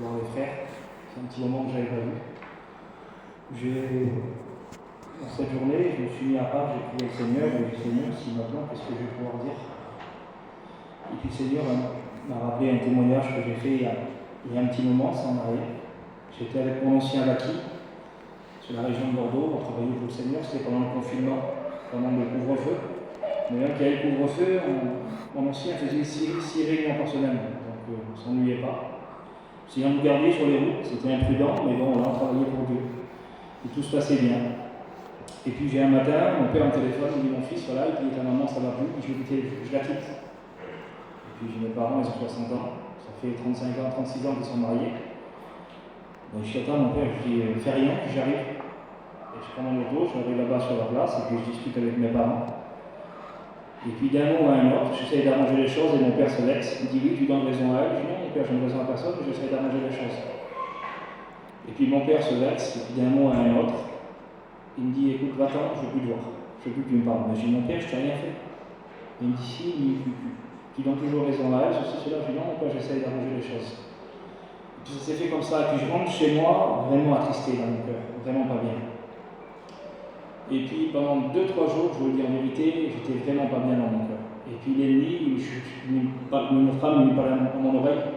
voir les frères. C'est un petit moment que je n'avais pas vu. Dans cette journée, je me suis mis à part, j'ai prié le Seigneur, et j'ai dit Seigneur, si maintenant, qu'est-ce que je vais pouvoir dire? Et puis le Seigneur m'a rappelé un témoignage que j'ai fait il y a un petit moment, sans m'arrêter. J'étais avec mon ancien Baki, sur la région de Bordeaux, on travaillait pour le Seigneur, c'était pendant le confinement, pendant le couvre-feu. Mais même qu'il y avait le couvre-feu, mon ancien faisait 6 réunions par semaine, donc on ne s'ennuyait pas. Si on nous gardait sur les routes, c'était imprudent, mais bon, là on travaillait pour Dieu. Et tout se passait bien. Et puis j'ai un matin, mon père en téléphone, il dit mon fils, voilà, et puis ta maman ça va plus, je la quitte. Et puis j'ai mes parents, ils ont 60 ans, ça fait 35 ans, 36 ans qu'ils sont mariés. Donc je t'attends, mon père, je dis fais rien, puis j'arrive. Et je prends mon auto, je arrive là-bas sur la place, et puis je discute avec mes parents. Et puis d'un mot à un autre, j'essaye d'arranger les choses, et mon père se vexe, il dit oui, tu donnes raison à elle. Je dis non, mon père, je ne raison à personne, mais j'essaye d'arranger les choses. Et puis mon père se vexe, et puis d'un mot à un autre, il me dit écoute, va-t'en, je ne veux plus te voir, je ne veux plus que tu me parles. Mais je dis mon père, je t'ai rien fait. Il me dit si, tu donnes toujours raison à elle, ceci, cela. Je dis non, mon père, j'essaye d'arranger les choses. Et puis ça s'est fait comme ça, et puis je rentre chez moi, vraiment attristé dans mon cœur, vraiment pas bien. Et puis pendant 2-3 jours, je vous le dis en vérité, j'étais vraiment pas bien dans mon cœur. Et puis l'ennemi, une femme lui parle à mon oreille,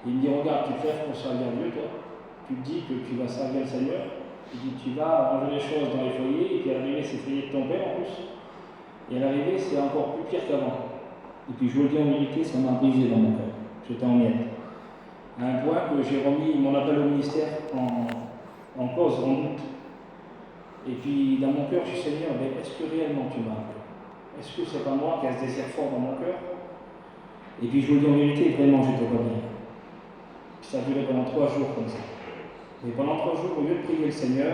il me dit regarde, tu fais pour servir Dieu, toi. Tu te dis que tu vas servir le Seigneur. Il dit tu vas arranger les choses dans les foyers, et puis à l'arrivée, c'est le foyer de ton père en plus. Et à l'arrivée, c'est encore plus pire qu'avant. Et puis je vous le dis en vérité, ça m'a brisé dans mon cœur. J'étais en miettes. À un point que j'ai remis mon appel au ministère en cause, en doute. Et puis dans mon cœur, je dis Seigneur, mais est-ce que réellement tu m'as appelé? Est-ce que c'est pas moi qui a ce désir fort dans mon cœur? Et puis je vous le dis en vérité, vraiment j'étais pas bien. Puis ça a duré pendant 3 jours comme ça. Et pendant 3 jours, au lieu de prier le Seigneur,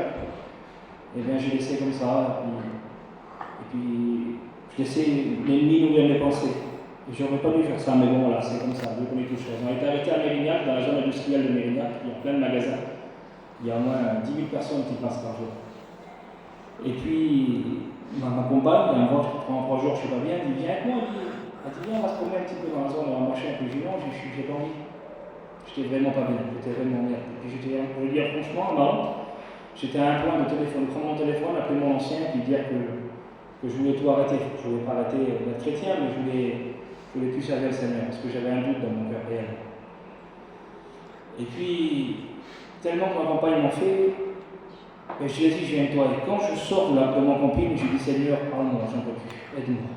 eh bien j'ai laissé comme ça, et puis je laissais l'ennemi nourrir mes pensées. Et j'aurais pas dû faire ça, mais bon voilà, c'est comme ça, Dieu connaît toutes choses. On a été arrêté à Mérignac, dans la zone industrielle de Mérignac, il y a plein de magasins. Il y a au moins 10 000 personnes qui passent par jour. Et puis, ma compagne, elle me voit pendant 3 jours, je suis pas bien, elle dit viens avec moi, elle dit viens, on va se promener un petit peu dans la zone, on va marcher un peu. Je dis non, j'ai pas envie. J'étais vraiment pas bien, j'étais vraiment bien. Et puis j'étais, pour le dire franchement, non, j'étais à un point de prendre mon téléphone, appeler mon ancien, puis dire que je voulais tout arrêter. Je voulais pas arrêter d'être chrétien, mais je voulais plus servir le Seigneur, parce que j'avais un doute dans mon cœur réel. Et puis, tellement que ma compagne m'a fait, et je lui ai dit, je viens de toi. Et quand je sors de mon camping, je dis, Seigneur, parle-moi, j'en peux plus, aide-moi.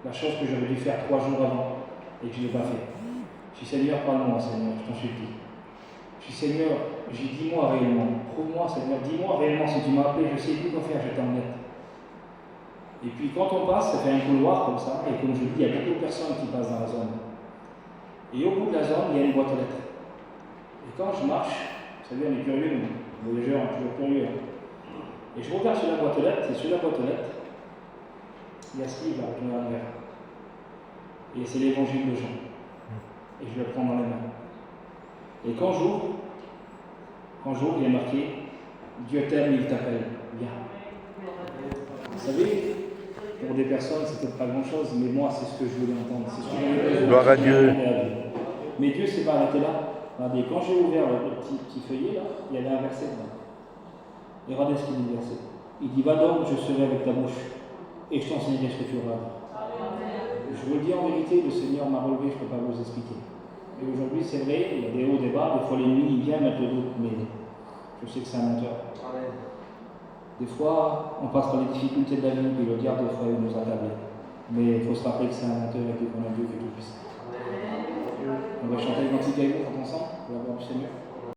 La chose que j'aurais dû faire 3 jours avant, et que je ne l'ai pas fait. Je dis, Seigneur, parle-moi, Seigneur, je t'en supplie. Je dis, Seigneur, dis-moi réellement, prouve-moi, Seigneur, dis-moi réellement si tu m'as appelé, je sais plus quoi faire, j'étais en net. Et puis quand on passe, ça fait un couloir comme ça, et comme je dis, il y a beaucoup de personnes qui passent dans la zone. Et au bout de la zone, il y a une boîte aux lettres. Et quand je marche, vous savez, on est curieux, nous, les voyageurs, on est toujours curieux. Et je regarde sur la boîte aux lettres, et sur la boîte aux lettres, il y a ce livre avec un verre. Et c'est l'évangile de Jean. Et je le prends dans les mains. Et quand j'ouvre, il y a marqué Dieu t'aime, il t'appelle. Viens. Vous savez, pour des personnes, c'est peut-être pas grand-chose, mais moi, c'est ce que je voulais entendre. C'est ce que j'avais besoin. Gloire à Dieu. Mais Dieu s'est pas arrêté là. Regardez, quand j'ai ouvert le petit feuillet, là, il y avait un verset dedans. Et regardez ce qu'il dit, le verset. Il dit, va donc, je serai avec ta bouche, et je t'enseignerai ce que tu auras dit. Je vous le dis en vérité, le Seigneur m'a relevé, je ne peux pas vous expliquer. Et aujourd'hui, c'est vrai, il y a des hauts, des bas, des fois l'ennemi vient mettre le doute, mais je sais que c'est un menteur. Des fois, on passe par les difficultés de la vie, et le diable, des fois, il nous accable. Mais il faut se rappeler que c'est un menteur et qu'on a Dieu qui est tout puissant. On va chanter le cantique avec vous, ensemble, pour la gloire du Seigneur.